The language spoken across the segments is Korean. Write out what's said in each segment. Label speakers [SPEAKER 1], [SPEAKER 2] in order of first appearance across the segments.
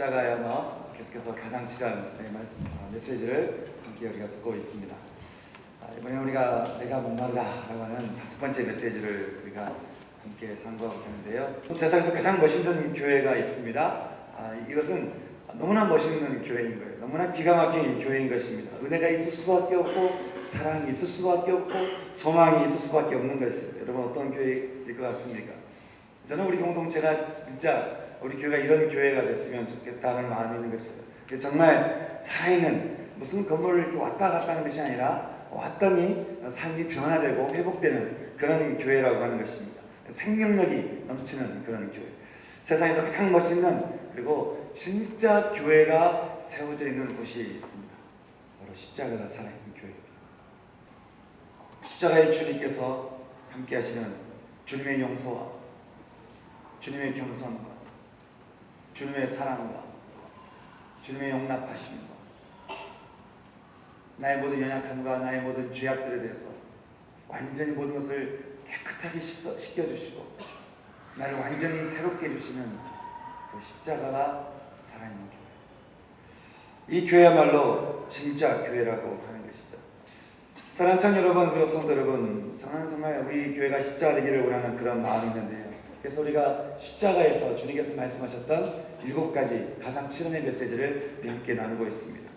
[SPEAKER 1] 십자가야마 계속해서 가상치료한 메시지를 함께 우리가 듣고 있습니다. 이번에 우리가 내가 목마르다라고 하는 5번째 메시지를 우리가 함께 상고하고 있는데요. 세상에서 가장 멋있는 교회가 있습니다. 이것은 너무나 멋있는 교회인 거예요. 너무나 기가 막힌 교회인 것입니다. 은혜가 있을 수밖에 없고 사랑이 있을 수밖에 없고 소망이 있을 수밖에 없는 것이에요. 여러분 어떤 교회일 것 같습니까? 저는 우리 공동체가 진짜 우리 교회가 이런 교회가 됐으면 좋겠다는 마음이 있는 것이에요. 정말 살아있는 무슨 건물을 이렇게 왔다 갔다 하는 것이 아니라 왔더니 삶이 변화되고 회복되는 그런 교회라고 하는 것입니다. 생명력이 넘치는 그런 교회. 세상에서 가장 멋있는 그리고 진짜 교회가 세워져 있는 곳이 있습니다. 바로 십자가가 살아있는 교회입니다. 십자가의 주님께서 함께 하시는 주님의 용서와 주님의 겸손과 주님의 사랑과 주님의 용납하심과 나의 모든 연약함과 나의 모든 죄악들에 대해서 완전히 모든 것을 깨끗하게 씻겨주시고 나를 완전히 새롭게 해주시는 그 십자가가 살아있는 교회. 이 교회야말로 진짜 교회라고 하는 것이죠. 사랑하는 청 여러분, 그리고 성도 여러분, 저는 정말 우리 교회가 십자가 되기를 원하는 그런 마음이 있는데요. 그래서 우리가 십자가에서 주님께서 말씀하셨던 7가지 가상칠언의 메시지를 우리 함께 나누고 있습니다.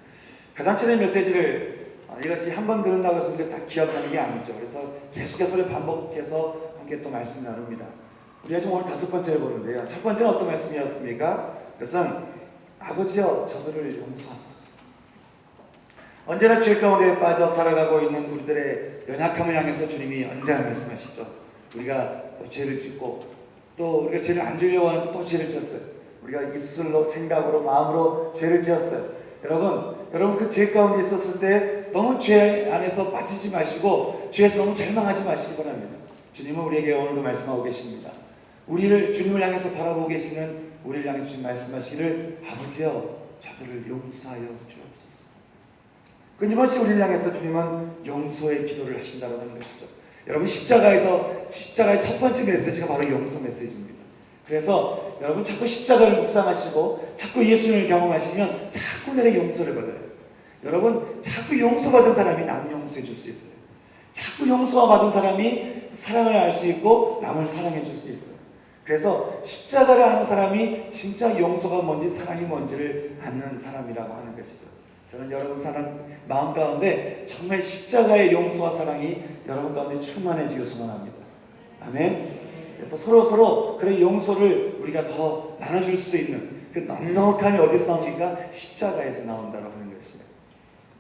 [SPEAKER 1] 가상칠언의 메시지를 이것이 한 번 들은다고 해서 우리가 다 기억하는 게 아니죠. 그래서 계속해서 반복해서 함께 또 말씀 나눕니다. 우리가 지금 오늘 5번째를 보는데요. 첫 번째는 어떤 말씀이었습니까? 그것은 아버지여 저들을 용서하소서. 언제나 죄 가운데 빠져 살아가고 있는 우리들의 연약함을 향해서 주님이 언제나 말씀하시죠. 우리가 또 죄를 짓고 또 우리가 죄를 안 지으려고 하는데 또 죄를 지었어요. 우리가 입술로 생각으로 마음으로 죄를 지었어요. 여러분 그 죄 가운데 있었을 때 너무 죄 안에서 빠지지 마시고 죄에서 너무 절망하지 마시기 바랍니다. 주님은 우리에게 오늘도 말씀하고 계십니다. 주님을 향해서 바라보고 계시는 우리를 향해 주님 말씀하시기를 아버지여 저들을 용서하여 주옵소서. 끊임없이 우리를 향해서 주님은 용서의 기도를 하신다는 것이죠. 여러분 십자가의 첫 번째 메시지가 바로 용서 메시지입니다. 그래서 여러분 자꾸 십자가를 묵상하시고 자꾸 예수님을 경험하시면 자꾸 내가 용서를 받아요. 여러분 자꾸 용서받은 사람이 남 용서해 줄 수 있어요. 자꾸 용서받은 사람이 사랑을 알 수 있고 남을 사랑해 줄 수 있어요. 그래서 십자가를 아는 사람이 진짜 용서가 뭔지 사랑이 뭔지를 아는 사람이라고 하는 것이죠. 저는 여러분 마음 가운데 정말 십자가의 용서와 사랑이 여러분 가운데 충만해지길 소망합니다. 아멘. 그래서 서로 그런 용서를 우리가 더 나눠줄 수 있는 그 넉넉함이 어디서 나옵니까? 십자가에서 나온다고 하는 것이에요.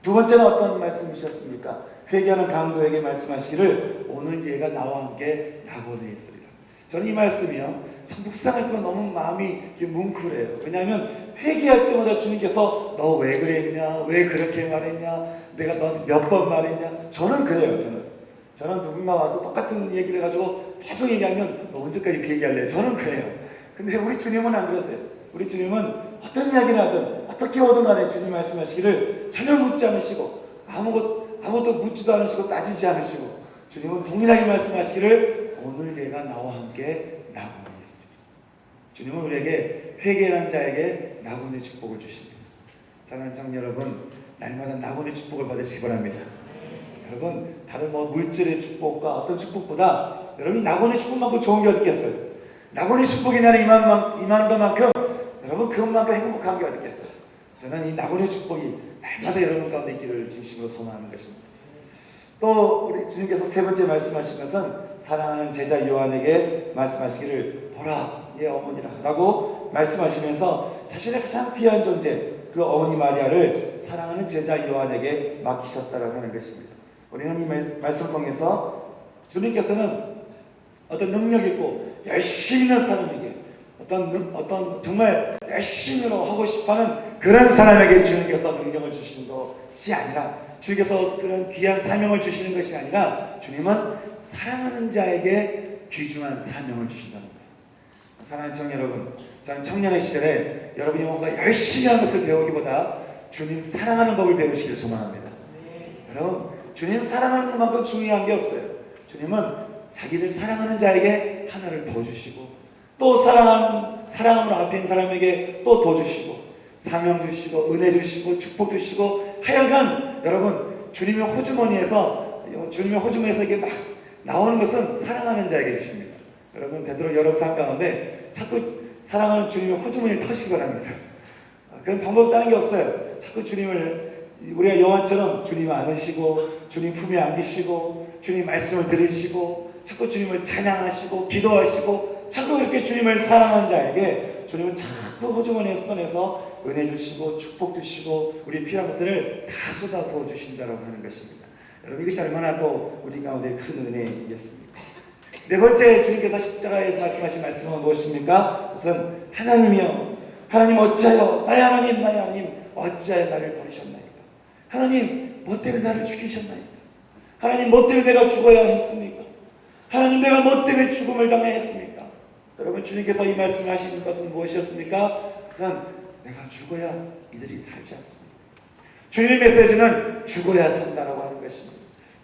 [SPEAKER 1] 두 번째는 어떤 말씀이셨습니까? 회개하는 강도에게 말씀하시기를 오늘 얘가 나와 함께 낙원에 있으리라. 저는 이 말씀이요 참 묵상할 때만 너무 마음이 뭉클해요. 왜냐하면 회개할 때마다 주님께서 너 왜 그랬냐, 왜 그렇게 말했냐, 내가 너한테 몇 번 말했냐. 저는 그래요. 저는 누군가 와서 똑같은 얘기를 가지고 계속 얘기하면 너 언제까지 그 얘기할래? 저는 그래요. 근데 우리 주님은 안 그러세요. 우리 주님은 어떤 이야기를 하든 어떻게 오든 간에 주님 말씀하시기를 전혀 묻지 않으시고 아무것도 묻지도 않으시고 따지지 않으시고 주님은 동일하게 말씀하시기를 오늘 걔가 나와 함께 낙원에 있습니다. 주님은 우리에게 회개하는 자에게 낙원의 축복을 주십니다. 사랑하는 청 여러분, 날마다 낙원의 축복을 받으시기 바랍니다. 여러분 다른 물질의 축복과 어떤 축복보다 여러분이 낙원의 축복만큼 좋은 게 어디 있겠어요? 낙원의 축복이 나를 임하는 것만큼 여러분 그것만큼 행복한 게 어디 있겠어요? 저는 이 낙원의 축복이 날마다 여러분 가운데 있기를 진심으로 소망하는 것입니다. 또 우리 주님께서 세 번째 말씀하신 것은 사랑하는 제자 요한에게 말씀하시기를 보라 네 어머니라 라고 말씀하시면서 자신의 가장 귀한 존재 그 어머니 마리아를 사랑하는 제자 요한에게 맡기셨다라고 하는 것입니다. 우리는 이 말씀을 통해서 주님께서는 어떤 능력 있고 열심히 있는 사람에게 어떤 정말 열심히 하고 싶어하는 그런 사람에게 주님께서 능력을 주시는 것이 아니라 주님께서 그런 귀한 사명을 주시는 것이 아니라 주님은 사랑하는 자에게 귀중한 사명을 주신다는 거예요. 사랑하는 청 여러분, 저는 청년의 시절에 여러분이 뭔가 열심히 하는 것을 배우기보다 주님 사랑하는 법을 배우시길 소망합니다. 여러분 주님 사랑하는 것만큼 중요한 게 없어요. 주님은 자기를 사랑하는 자에게 하나를 더 주시고 또 사랑함으로 앞에 있는 사람에게 또 더 주시고 사명 주시고 은혜 주시고 축복 주시고 하여간 여러분 주님의 호주머니에서 이게 막 나오는 것은 사랑하는 자에게 주십니다. 여러분 되도록 여러분 삶 가운데 자꾸 사랑하는 주님의 호주머니를 터시기 바랍니다. 그런 방법 다른 게 없어요. 자꾸 주님을 우리가 요한처럼 주님 안으시고 주님 품에 안기시고 주님 말씀을 들으시고 자꾸 주님을 찬양하시고 기도하시고 자꾸 이렇게 주님을 사랑하는 자에게 주님은 자꾸 호주머니에서 꺼내서 은혜 주시고 축복 주시고 우리 필요한 것들을 다 쏟아부어 주신다고 하는 것입니다. 여러분 이것이 얼마나 또 우리 가운데 큰 은혜이겠습니까? 네 번째 주님께서 십자가에서 말씀하신 말씀은 무엇입니까? 우선 하나님이여 하나님 어찌하여 나의 하나님 어찌하여 나를 버리셨나이까? 하나님 뭐 때문에 나를 죽이셨나이까? 하나님 뭐 때문에 내가 죽어야 했습니까? 하나님 내가 뭐 때문에 죽음을 당해야 했습니까? 여러분 주님께서 이 말씀을 하시는 것은 무엇이었습니까? 우선 내가 죽어야 이들이 살지 않습니다. 주님의 메시지는 죽어야 산다라고 하는 것입니다.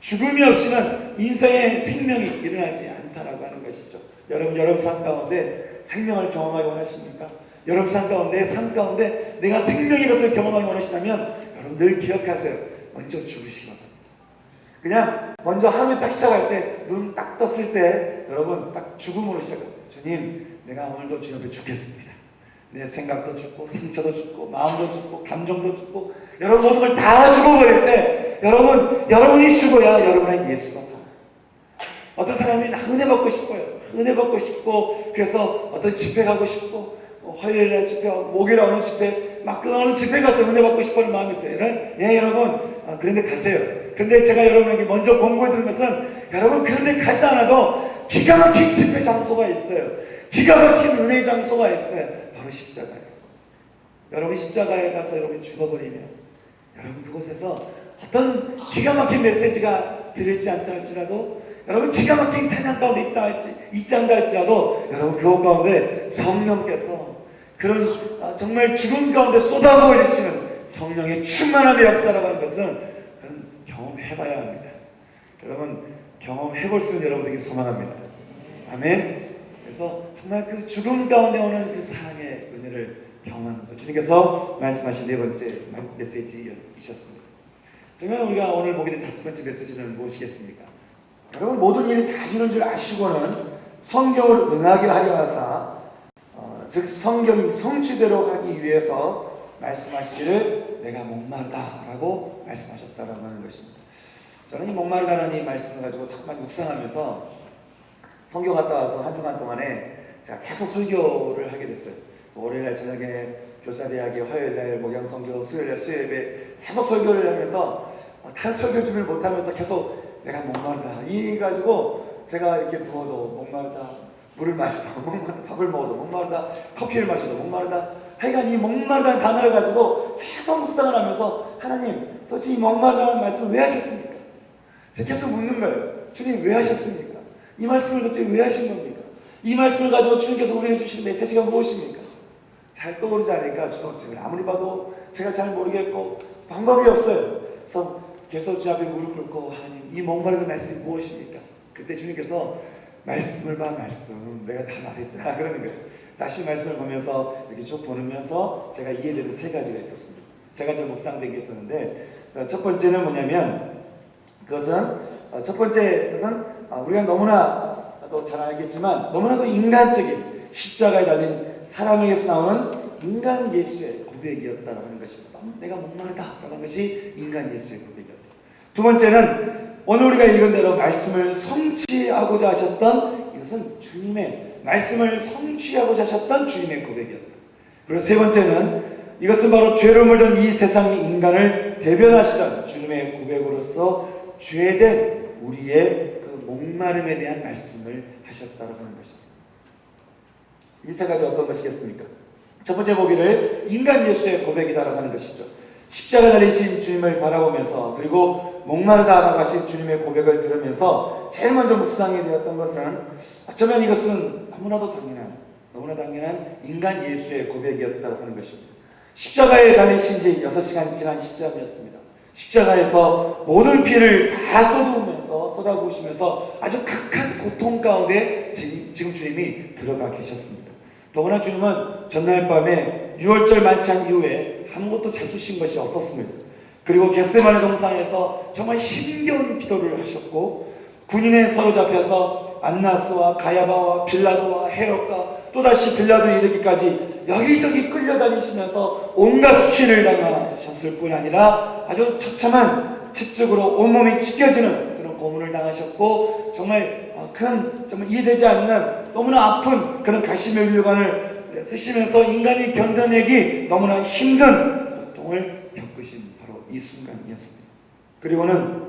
[SPEAKER 1] 죽음이 없이는 인생의 생명이 일어나지 않다라고 하는 것이죠. 여러분 삶 가운데 생명을 경험하기 원하십니까? 여러분 삶 가운데 내가 생명의 것을 경험하기 원하시다면 여러분 늘 기억하세요. 먼저 죽으시기 바랍니다. 그냥 먼저 하루에 딱 시작할 때 눈 딱 떴을 때 여러분 딱 죽음으로 시작하세요. 주님 내가 오늘도 주님 앞에 죽겠습니다. 내 생각도 죽고 상처도 죽고 마음도 죽고 감정도 죽고 여러분 모든 걸 다 죽어버릴 때 여러분이 죽어야 여러분의 예수가 살아요. 어떤 사람이 은혜 받고 싶어요. 은혜 받고 싶고 그래서 어떤 집회 가고 싶고 화요일에 집회, 목요일에 어느 집회 막 그 어느 집회 가서 은혜 받고 싶어하는 마음이 있어요. 여러분 그런데 가세요. 그런데 제가 여러분에게 먼저 권고해 드린 것은 여러분 그런데 가지 않아도 기가 막힌 집회 장소가 있어요. 기가 막힌 은혜 장소가 있어요. 바로 십자가예요. 여러분 십자가에 가서 여러분 죽어버리면 여러분 그곳에서 어떤 기가 막힌 메시지가 들리지 않다 할지라도 여러분 기가 막힌 찬양 가운데 있지 않다 할지라도 여러분 그곳 가운데 성령께서 그런 정말 죽음 가운데 쏟아부어지시는 성령의 충만함의 역사라고 하는 것은 여러분 경험해봐야 합니다. 여러분 경험해볼 수 있는 여러분에게 소망합니다. 아멘. 그래서 정말 그 죽음 가운데 오는 그 사랑의 은혜를 경험하는 것 주님께서 말씀하신 네 번째 메시지이셨습니다. 그러면 우리가 오늘 보게 된 다섯 번째 메시지는 무엇이겠습니까? 여러분 모든 일이 다 이런 줄 아시고는 성경을 응하게 하려 하사 즉 성경이 성취대로 하기 위해서 말씀하시기를 내가 목마르다라고 말씀하셨다라고 하는 것입니다. 저는 이 목마르다는 이 말씀을 가지고 잠깐 묵상하면서 성교 갔다 와서 한 주간 동안에 제가 계속 설교를 하게 됐어요. 월요일날 저녁에 교사대학에 화요일날 목양성교, 수요일날 수요예배 계속 설교를 하면서 다른 설교 준비를 못하면서 계속 내가 목마르다 이 가지고 제가 이렇게 누워도 목마르다, 물을 마셔도 목마르다, 밥을 먹어도 목마르다, 커피를 마셔도 목마르다, 하여간 이 목마르다는 단어를 가지고 계속 묵상을 하면서 하나님 도대체 이 목마르다는 말씀을 왜 하셨습니까? 제가 계속 묻는 거예요. 주님 왜 하셨습니까? 이 말씀을 도대체 왜 하신 겁니까? 이 말씀을 가지고 주님께서 우리에게 주신 메시지가 무엇입니까? 잘 떠오르지 않으니까 주석집을 아무리 봐도 제가 잘 모르겠고 방법이 없어요. 그래서 계속 주 앞에 무릎 꿇고 하나님 이 목마르던 말씀이 무엇입니까? 그때 주님께서 말씀을 봐 말씀 내가 다 말했잖아 그러는 거예요. 다시 말씀을 보면서 이렇게 쭉 보면서 제가 이해되는 세 가지가 있었습니다. 세 가지 묵상된 게 있었는데 첫 번째는 뭐냐면 첫 번째 것은 우리가 너무나도 잘 알겠지만 너무나도 인간적인 십자가에 달린 사람에게서 나오는 인간 예수의 고백이었다라고 하는 것입니다. 내가 목마르다라고 하는 것이 인간 예수의 고백이었다. 두 번째는 오늘 우리가 읽은 대로 말씀을 성취하고자 하셨던 이것은 주님의 말씀을 성취하고자 하셨던 주님의 고백이었다. 그리고 세 번째는 이것은 바로 죄로 물든 이 세상의 인간을 대변하시던 주님의 고백으로서 죄된 우리의 그 목마름에 대한 말씀을 하셨다고 하는 것입니다. 이 세 가지 어떤 것이겠습니까? 첫 번째 보기를 인간 예수의 고백이다라고 하는 것이죠. 십자가 달리신 주님을 바라보면서 그리고 목마르다라고 하신 주님의 고백을 들으면서 제일 먼저 묵상이 되었던 것은 어쩌면 이것은 너무나도 당연한 인간 예수의 고백이었다고 하는 것입니다. 십자가에 달리신 지 6시간 지난 시점이었습니다. 십자가에서 모든 피를 다 쏟아부으시면서 아주 극한 고통 가운데 지금 주님이 들어가 계셨습니다. 더구나 주님은 전날 밤에 유월절 만찬 이후에 아무것도 잡수신 것이 없었습니다. 그리고 겟세마네 동산에서 정말 힘겨운 기도를 하셨고, 군인에 사로잡혀서 안나스와 가야바와 빌라도와 헤롯과 또다시 빌라도에 이르기까지 여기저기 끌려다니시면서 온갖 수치를 당하셨을 뿐 아니라 아주 처참한 채찍으로 온몸이 찢겨지는 그런 고문을 당하셨고, 정말 정말 이해되지 않는 너무나 아픈 그런 가시멜 류관을 쓰시면서 인간이 견뎌내기 너무나 힘든 고통을 겪으신 바로 이 순간이었습니다. 그리고는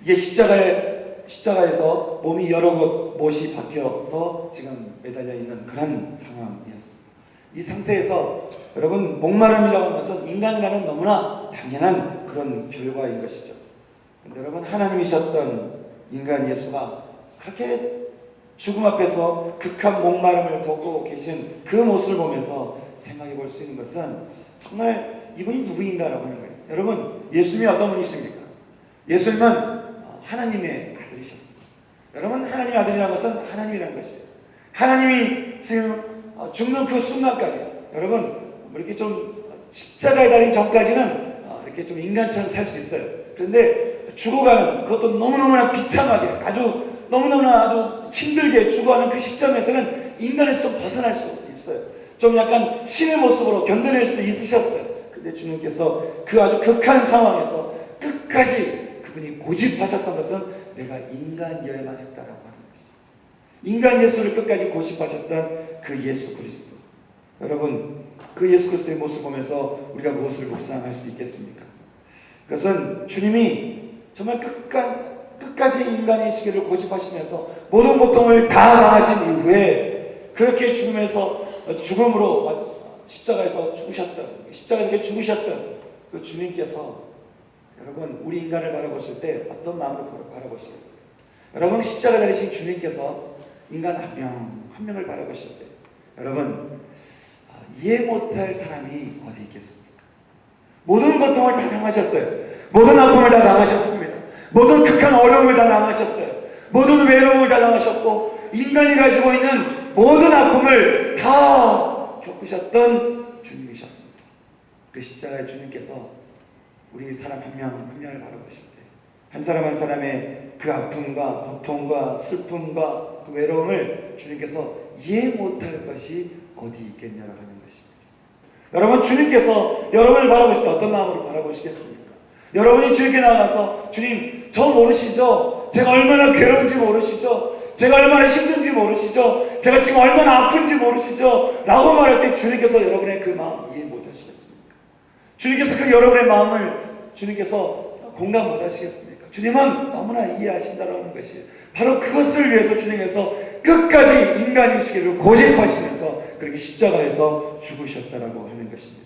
[SPEAKER 1] 이제 십자가에서 몸이 여러 곳 못이 박혀서 지금 매달려 있는 그런 상황이었습니다. 이 상태에서 여러분, 목마름이라고 하는 것은 인간이라면 너무나 당연한 그런 결과인 것이죠. 그런데 여러분, 하나님이셨던 인간 예수가 그렇게 죽음 앞에서 극한 목마름을 겪고 계신 그 모습을 보면서 생각해 볼 수 있는 것은 정말 이분이 누구인가라고 하는 거예요. 여러분, 예수님이 어떤 분이십니까? 예수님은 하나님의 아들이셨습니다. 여러분, 하나님의 아들이라는 것은 하나님이라는 것이에요. 하나님이 지금 죽는 그 순간까지, 여러분, 이렇게 좀 십자가에 달리기 전까지는 이렇게 좀 인간처럼 살 수 있어요. 그런데 죽어가는, 그것도 너무너무나 비참하게, 너무너무나 아주 힘들게 죽어가는 그 시점에서는 인간에서 좀 벗어날 수 있어요. 좀 약간 신의 모습으로 견뎌낼 수도 있으셨어요. 근데 주님께서 그 아주 극한 상황에서 끝까지 그분이 고집하셨던 것은 내가 인간이어야만 했다라고 하는 것이죠. 인간 예수를 끝까지 고집하셨던 그 예수 그리스도. 여러분, 그 예수 그리스도의 모습을 보면서 우리가 무엇을 묵상할 수 있겠습니까? 그것은 주님이 정말 끝까지 인간의 시기를 고집하시면서 모든 고통을 다 당하신 이후에 그렇게 죽음으로 십자가에서 죽으셨던 그 주님께서, 여러분, 우리 인간을 바라보실 때 어떤 마음으로 바라보시겠어요? 여러분, 십자가 달리신 주님께서 인간 한 명을 바라보실 때, 여러분, 이해 못할 사람이 어디 있겠습니까? 모든 고통을 다 당하셨어요. 모든 아픔을 다 당하셨습니다. 모든 극한 어려움을 다 당하셨어요. 모든 외로움을 다 당하셨고, 인간이 가지고 있는 모든 아픔을 다 겪으셨던 주님이셨습니다. 그 십자가의 주님께서 우리 사람 한 명을 바라보실 때, 한 사람 한 사람의 그 아픔과 고통과 슬픔과 그 외로움을 주님께서 이해 못할 것이 어디 있겠냐라고 하는 것입니다. 여러분, 주님께서 여러분을 바라보실 때 어떤 마음으로 바라보시겠습니까? 여러분이 주님께 나가서, 주님, 저 모르시죠? 제가 얼마나 괴로운지 모르시죠? 제가 얼마나 힘든지 모르시죠? 제가 지금 얼마나 아픈지 모르시죠? 라고 말할 때 주님께서 여러분의 그 마음 이해 못 하시겠습니까? 주님께서 그 여러분의 마음을 주님께서 공감 못 하시겠습니까? 주님은 너무나 이해하신다는 것이에요. 바로 그것을 위해서 주님께서 끝까지 인간이시기를 고집하시면서 그렇게 십자가에서 죽으셨다라고 하는 것입니다.